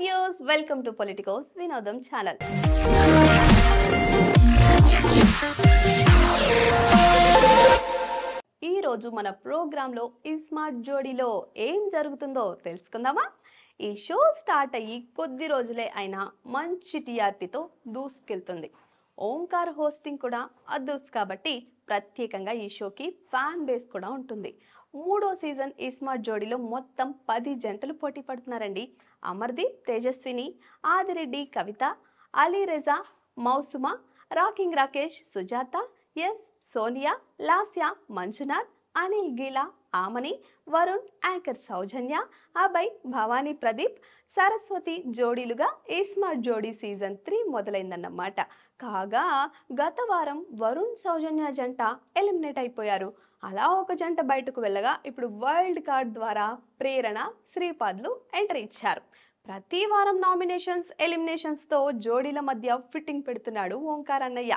Views welcome to Politicos వినోదం channel. ఈ రోజు మన ప్రోగ్రాంలో ఈ స్మార్ట్ జోడీలో ఏం జరుగుతుందో తెలుసుకుందామా? ఈ షో స్టార్ట్ అయ్యి కొద్ది రోజులే అయినా మంచి టీఆర్పీతో దూసుకెళ్తుంది. ఓంకార్ హోస్టింగ్ కూడా అద్దుస్ కాబట్టి ప్రత్యేకంగా ఈ షోకి ఫ్యాన్ బేస్ కూడా ఉంటుంది. మూడో సీజన్ ఈ స్మార్ట్ జోడీలో మొత్తం 10 జంటలు పోటీ పడుతున్నారండి. అమర్దీప్, తేజస్విని, ఆదిరెడ్డి, కవిత, Ali Reza, మౌసుమా, rocking Rakesh, Sujatha, yes, Sonia, Lasya, Manjunath, Anil గీలా, Amani, Varun, anchor సౌజన్య, అభయ్, భవానీ ప్రదీప్, సరస్వతి జోడీలుగా ఈ స్మార్ట్ జోడీ సీజన్ 3 మొదలైందన్నమాట. కాగా గత వారం వరుణ్, సౌజన్య జంట ఎలిమినేట్ అయిపోయారు. అలా ఒక జంట బయటకు వెళ్ళగా ఇప్పుడు వైల్డ్ కార్డ్ ద్వారా ప్రేరణ, శ్రీపాద్లు ఎంట్రీ ఇచ్చారు. ప్రతి వారం నామినేషన్స్, ఎలిమినేషన్స్తో జోడీల మధ్య ఫిట్టింగ్ పెడుతున్నాడు ఓంకార్ అన్నయ్య.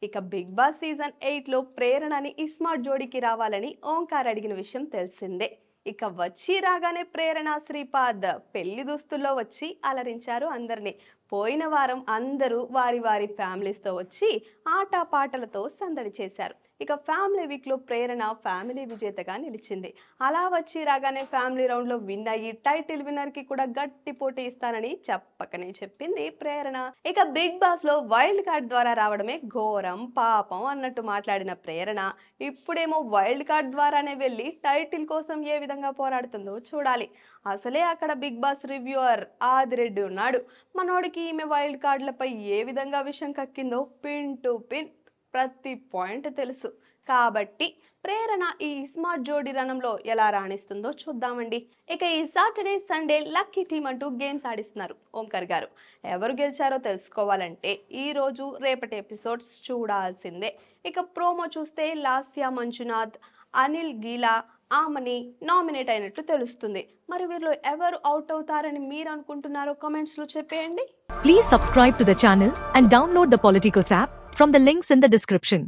ఇక బిగ్ బాస్ సీజన్ 8లో ప్రేరణని ఈ స్మార్ట్ జోడీకి రావాలని ఓంకార్ అడిగిన విషయం తెలిసిందే. ఇక వచ్చి రాగానే ప్రేరణ, శ్రీపాద్ పెళ్లి దుస్తుల్లో వచ్చి అలరించారు అందరినీ. పోయిన వారం అందరూ వారి వారి ఫ్యామిలీస్తో వచ్చి ఆటపాటలతో సందడి చేశారు. ఇక ఫ్యామిలీ వీక్లో ప్రేరణ ఫ్యామిలీ విజేతగా నిలిచింది. అలా వచ్చి రాగానే ఫ్యామిలీ రౌండ్లో విన్ అయ్యి టైటిల్ విన్నర్కి కూడా గట్టి పోటీ ఇస్తానని చెప్పకనే చెప్పింది ప్రేరణ. ఇక బిగ్ బాస్లో వైల్డ్ కార్డ్ ద్వారా రావడమే ఘోరం, పాపం అన్నట్టు మాట్లాడిన ప్రేరణ ఇప్పుడేమో వైల్డ్ కార్డ్ ద్వారానే వెళ్ళి టైటిల్ కోసం ఏ విధంగా పోరాడుతుందో చూడాలి. అసలే అక్కడ బిగ్ బాస్ రివ్యూవర్ ఆదిరెడ్డి ఉన్నాడు. మనోడికి ఈమె వైల్డ్ కార్డులపై ఏ విధంగా విషం కక్కిందో పిన్ టు పిన్ ప్రతి పాయింట్ తెలుసు. కాబట్టి ప్రేరణ ఈ స్మార్ట్ జోడీ రణంలో ఎలా రాణిస్తుందో చూద్దామండి. ఇక ఈ సాటర్డే, సండే లక్కీ టీమ్ అంటూ గేమ్స్ ఆడిస్తున్నారు ఓంకార్ గారు. ఎవరు గెలిచారో తెలుసుకోవాలంటే ఈ రోజు, రేపటి ఎపిసోడ్స్ చూడాల్సిందే. ఇక ప్రోమో చూస్తే లాస్య, మంజునాథ్, అనిల్ గీలా, ఆమని నామినేట్ అయినట్లు తెలుస్తుంది. మరి వీరిలో ఎవరు అవుట్ అవుతారని మీరు అనుకుంటున్నారో కామెంట్స్ లో చెప్పేయండి. Please subscribe to the channel and download the Politicos app from the links in the description.